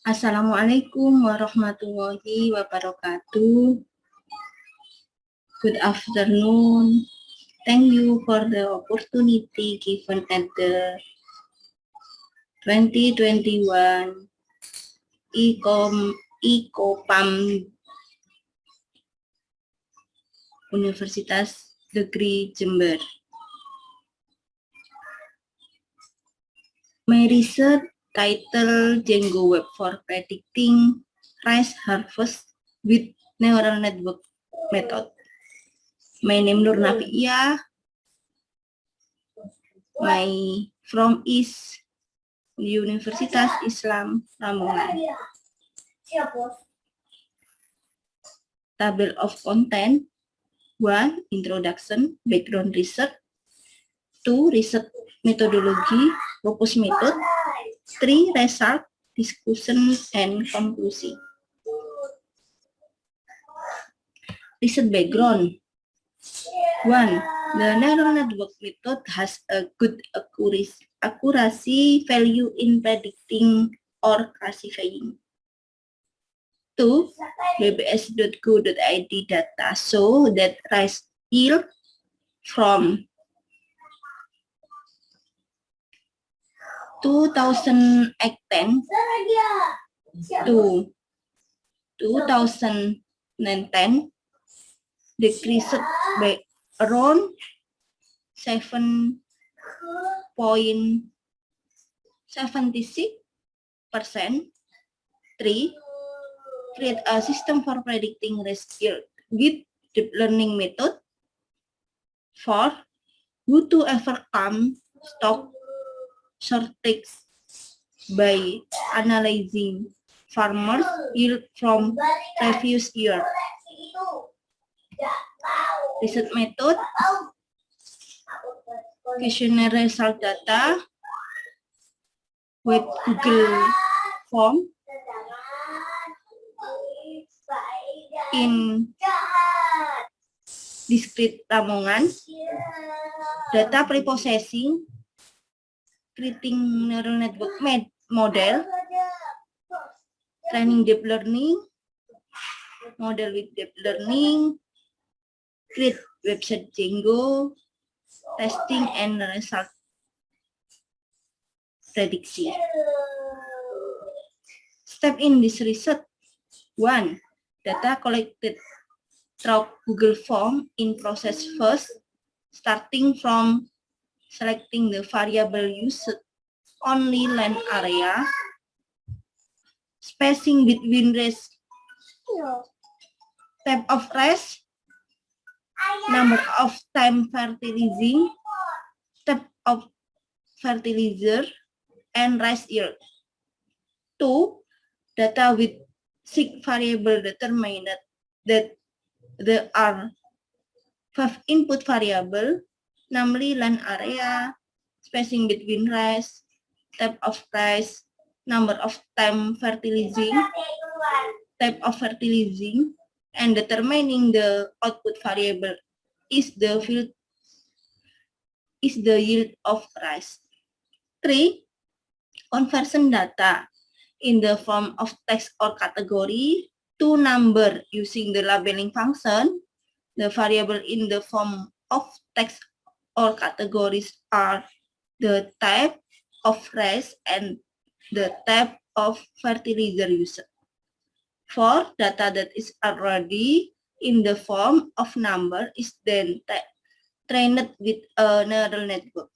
Assalamualaikum warahmatullahi wabarakatuh. Good afternoon. Thank you for the opportunity given at the 2021 ICOPAMBS Universitas Negeri Jember. My research title Django for predicting rice harvest with neural network method. My name nafi'iyah. My from is Universitas Islam Lamongan. Table of content: 1. Introduction, background research. 2. Research methodology, purpose method. 3. Result, discussion, and conclusion. Research background. 1. The neural network method has a good accuracy value in predicting or classifying. 2. bbs.go.id data show that rice yield from 2010 to 2010 decreased by around 7.76%. 3. Create a system for predicting rice yield with deep learning method. 4. How to overcome stock shortage by analyzing farmers' yield from previous year. Research method: questionnaire result data with Google form in discrete Lamongan, data preprocessing, creating neural network model, training deep learning, model with deep learning, create website Django, testing and result prediction. Step in this research: 1. Data collected through Google form in process first, starting from selecting the variable used only land area, spacing between rice, type of rice, number of time fertilizing, type of fertilizer, and rice yield. 2. Data with 6 variable determined that there are 5 input variable, namely land area, spacing between rice, type of rice, number of time fertilizing, type of fertilizing, and determining the output variable is the yield of rice. 3. Conversion data in the form of text or category to number using the labeling function. The variable in the form of text or categories are the type of rice and the type of fertilizer used. 4. Data that is already in the form of number is then trained with a neural network.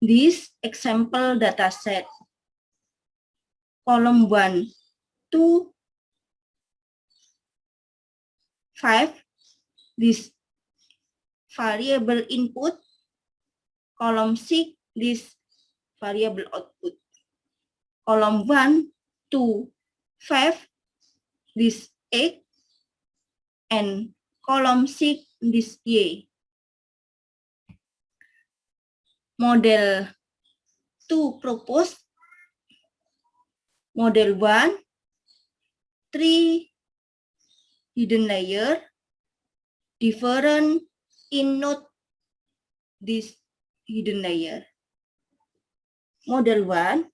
This example dataset, column 1 to 5, this variable input, column 6, this variable output, column 1 to 5, this X, and column 6, this Y. Model 2 proposed, model 1, 3 hidden layer, different in node this hidden layer. Model 1,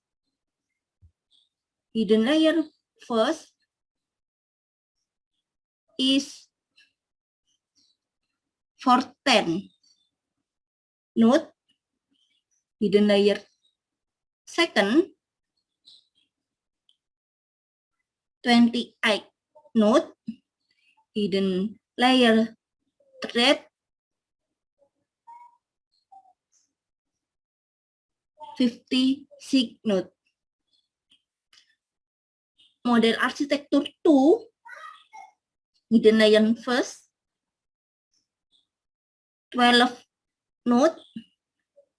hidden layer first is for 10 node, hidden layer second 28 node, hidden layer third 56 node. Model arsitektur 2, hidden layer first 12 node,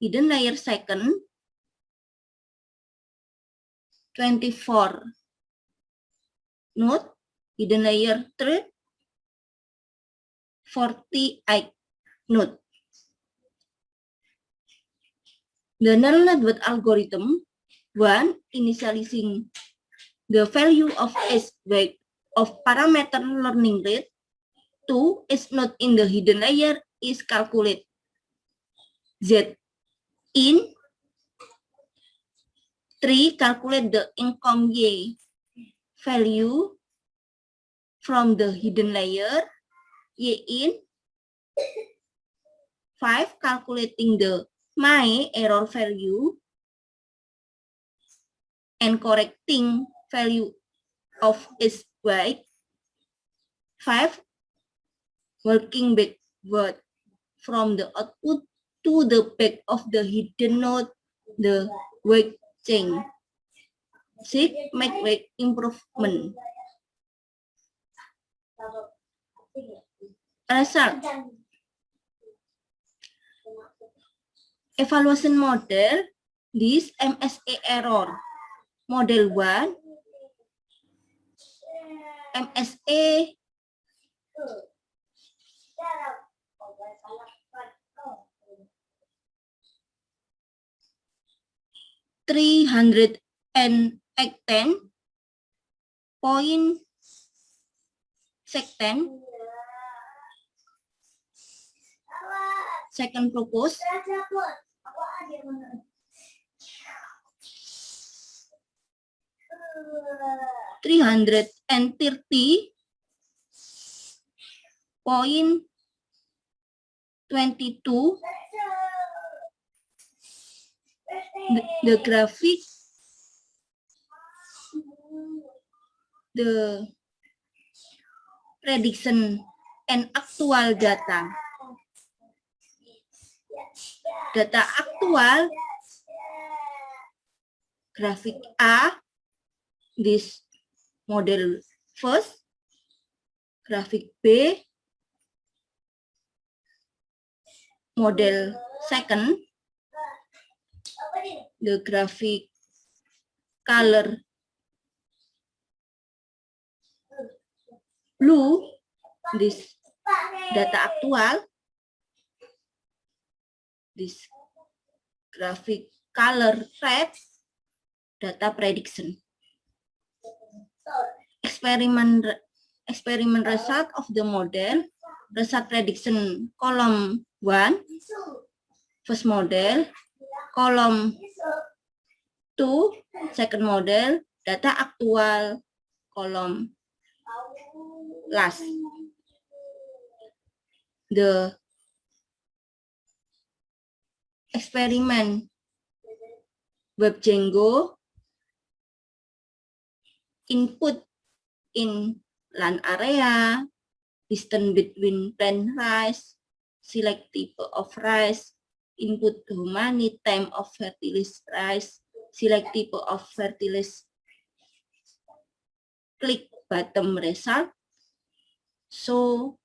hidden layer second 24 node, hidden layer third 48 node. The neural network algorithm, 1. Initializing the value of S weight of parameter learning rate. 2. Is node in the hidden layer is calculate Z in. 3. Calculate the income Y value from the hidden layer Y in. 5. Calculating the my error value and correcting value of its weight. 5. Working backward from the output to the back of the hidden node, the weight change. 6. Make weight improvement. Result. Evaluation model, this MSA error. Model 1, MSA 310 point second propose 330.22 the graphic, the prediction and actual data. Data aktual, grafik A, this model first, grafik B, model second, the graphic color blue, this data aktual, this graphic color red, data prediction. Experiment result of the model, result prediction column 1, first model, column 2, second model, data aktual, column last. The experiment web Django input in land area, distance between plant rice, select type of rice, input how many time of fertilize rice, select type of fertilize, click bottom result, so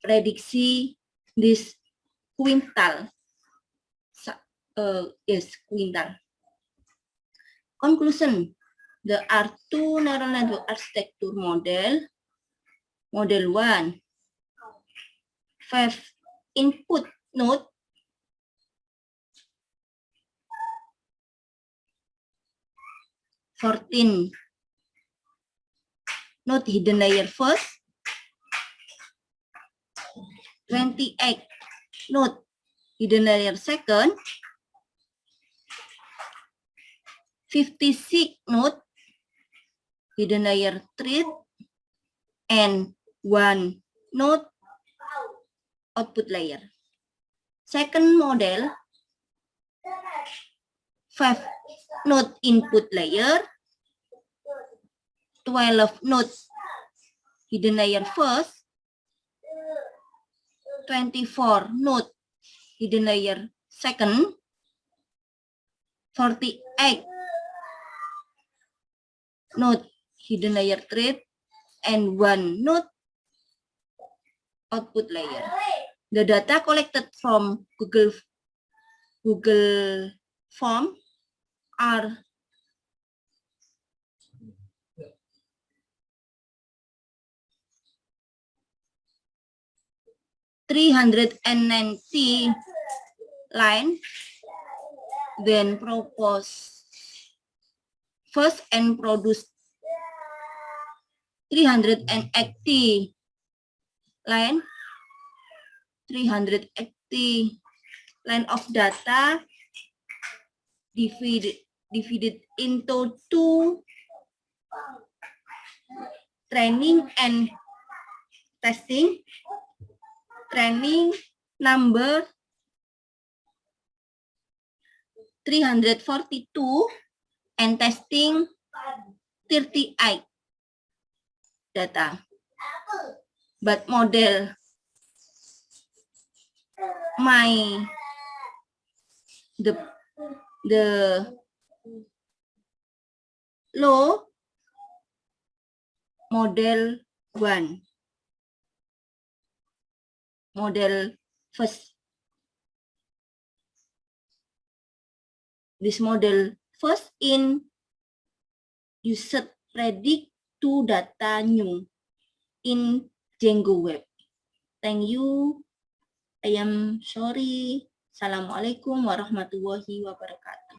prediksi this quintal, quintal. Conclusion, there are two neural network architecture model. Model 1, 5 input node, 14 node hidden layer first, 28 node hidden layer second, 56 node hidden layer thread and 1 node output layer. Second model, 5 node input layer, 12 node hidden layer first, 24 node hidden layer second, 48 node hidden layer thread, and 1 node output layer. The data collected from Google Form are 390 line, then propose first and produce 380 line, 380 line of data divided into 2 training and testing. Training number 342 and testing 38 data. But model the low model 1, model first. This model first in used predict to data new in Django web. Thank you. I am sorry. Assalamualaikum warahmatullahi wabarakatuh.